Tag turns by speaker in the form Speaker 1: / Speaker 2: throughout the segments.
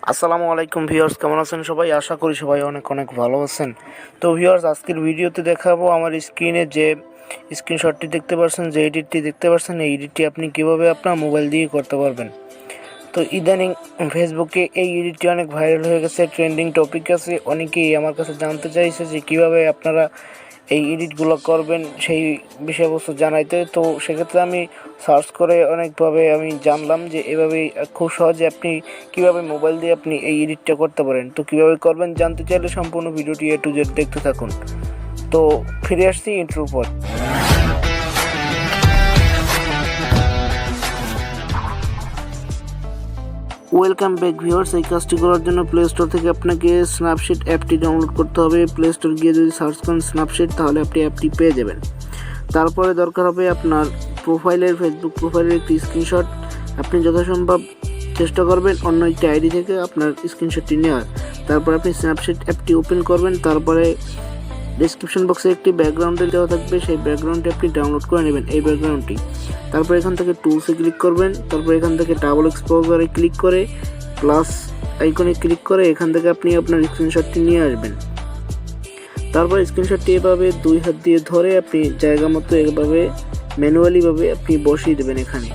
Speaker 1: আসসালামু আলাইকুম ভিউয়ার্স, কেমন আছেন সবাই? আশা করি সবাই অনেক অনেক ভালো আছেন। তো ভিউয়ার্স, আজকের ভিডিওতে দেখাবো আমার স্ক্রিনে যে স্ক্রিনশটটি দেখতে পাচ্ছেন, যে এডিটটি দেখতে পাচ্ছেন, এই এডিটটি আপনি কিভাবে আপনার মোবাইল দিয়ে করতে পারবেন। তো ইদানিং ফেসবুকে এই এডিটটি অনেক ভাইরাল হয়ে গেছে, ট্রেন্ডিং টপিক আছে। অনেকেই আমার কাছে জানতে চাইছে যে কিভাবে আপনারা এই এডিটগুলো করবেন, সেই বিষয়বস্তু জানাইতে। তো সেক্ষেত্রে আমি সার্চ করে অনেকভাবে আমি জানলাম যে এভাবেই খুব সহজে আপনি কিভাবে মোবাইল দিয়ে আপনি এই এডিটটা করতে পারেন। তো কিভাবে করবেন জানতে চাইলে সম্পূর্ণ ভিডিওটি A to Z দেখতে থাকুন। তো ফিরে আসছি ইন্ট্রোর পর। Welcome back viewers. এই কাজটি করার জন্য প্লে স্টোর থেকে আপনাকে স্ন্যাপশিট অ্যাপটি ডাউনলোড করতে হবে। প্লে স্টোর গিয়ে যদি সার্চ করেন স্ন্যাপশিট, তাহলে আপনি অ্যাপটি পেয়ে যাবেন। তারপরে দরকার হবে আপনার ফেসবুক প্রোফাইলের একটি স্ক্রিনশট। আপনি যথাসম্ভব চেষ্টা করবেন অন্য একটি আইডি থেকে আপনার স্ক্রিনশটটি নেওয়ার। তারপর আপনি স্ন্যাপশিট অ্যাপটি ওপেন করবেন। তারপরে ডিসক্রিপশন বক্সে একটি ব্যাকগ্রাউন্ডে দেওয়া থাকবে, সেই ব্যাকগ্রাউন্ডটি আপনি ডাউনলোড করে নেবেন, এই ব্যাকগ্রাউন্ডটি। তারপর এখান থেকে টুলসে ক্লিক করবেন। তারপর এখান থেকে ডাবল এক্সপোজারে ক্লিক করে প্লাস আইকনে ক্লিক করে এখান থেকে আপনি আপনার স্ক্রিনশটটি নিয়ে আসবেন। তারপর স্ক্রিনশটটি এভাবে দুই হাত দিয়ে ধরে আপনি জায়গা মতো এভাবে ম্যানুয়ালিভাবে আপনি বসিয়ে দেবেন এখানে।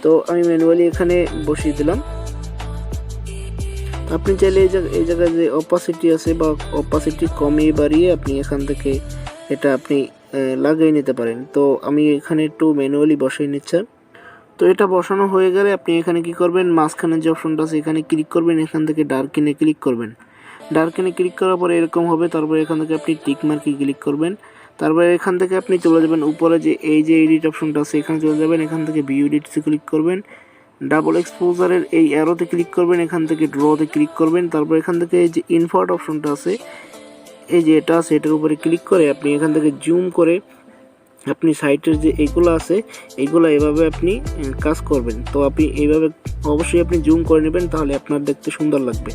Speaker 1: তো আমি ম্যানুয়ালি এখানে বসিয়ে দিলাম। আপনি চাইলে এই জায়গায় যে অপাসিটি আছে বা অপাসিটি কমিয়ে বাড়িয়ে আপনি এখান থেকে এটা আপনি লাগিয়ে নিতে পারেন। তো আমি এখানে একটু ম্যানুয়ালি বসিয়ে নিচ্ছি। তো এটা বসানো হয়ে গেলে আপনি এখানে কি করবেন, মাঝখানে যে অপশনটা আছে এখানে ক্লিক করবেন। এখান থেকে ডার্কেনে ক্লিক করবেন। ডার্কেনে ক্লিক করার পরে এরকম হবে। তারপর এখান থেকে আপনি টিক মার্কে ক্লিক করবেন। তারপরে এখান থেকে আপনি চলে যাবেন উপরে যে এই যে এডিট অপশনটা আছে এখানে চলে যাবেন। এখান থেকে ভিউ এডিটসে ক্লিক করবেন। ডাবল এক্সপোজারের এই অ্যারোতে ক্লিক করবেন। এখান থেকে ড্রতে ক্লিক করবেন। তারপর এখান থেকে এই যে ইনভার্ট অপশনটা আছে, এই যে এটা আছে, এটার উপরে ক্লিক করে আপনি এখান থেকে জুম করে আপনি সাইটের যে এইগুলো আছে এইগুলো এভাবে আপনি কাজ করবেন। তো আপনি এইভাবে অবশ্যই আপনি জুম করে নেবেন, তাহলে আপনার দেখতে সুন্দর লাগবে।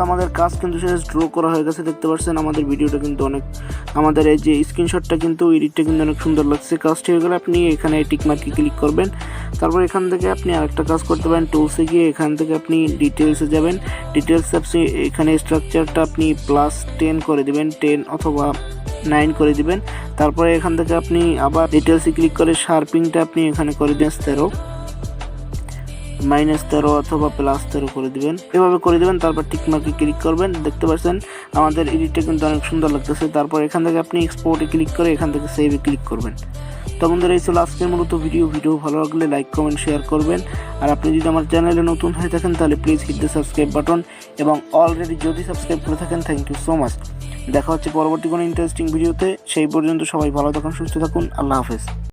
Speaker 1: আমাদের কাজ কিন্তু শেষ, ড্র করা হয়ে গেছে, দেখতে পাচ্ছেন। আমাদের ভিডিওটা কিন্তু অনেক, আমাদের এই যে স্ক্রিনশটটা কিন্তু এডিটটা কিন্তু অনেক সুন্দর লাগছে। কাজটি হয়ে গেলে আপনি এখানে টিক মার্কে ক্লিক করবেন। তারপর এখান থেকে আপনি আরেকটা কাজ করতে পারেন, টুলসে গিয়ে এখান থেকে আপনি ডিটেলসে যাবেন। ডিটেলসে আপনি এখানে স্ট্রাকচারটা আপনি +10 করে দিবেন, 10 অথবা 9 করে দিবেন। তারপরে এখান থেকে আপনি আবার ডিটেলসে ক্লিক করে শার্পিংটা আপনি এখানে করে দেন -13 অথবা +13 করে দিবেন, এভাবে করে দিবেন। তারপর টিক মার্কে ক্লিক করবেন। দেখতে পাচ্ছেন আমাদের এডিটটা কিন্তু অনেক সুন্দর লাগতেছে। তারপর এখান থেকে আপনি এক্সপোর্টে ক্লিক করে এখান থেকে সেভে ক্লিক করবেন। তো বন্ধুরা, এই ছিল আজকের মূলত ভিডিও ভালো লাগলে লাইক কমেন্ট শেয়ার করবেন। আর আপনি যদি আমার চ্যানেলে নতুন হয়ে থাকেন তাহলে please hit the subscribe button, এবং অলরেডি যদি সাবস্ক্রাইব করে থাকেন থ্যাংক ইউ সো মাচ। দেখা হচ্ছে পরবর্তী কোনো ইন্টারেস্টিং ভিডিওতে। সেই পর্যন্ত সবাই ভালো থাকুন, সুস্থ থাকুন। আল্লাহ হাফেজ।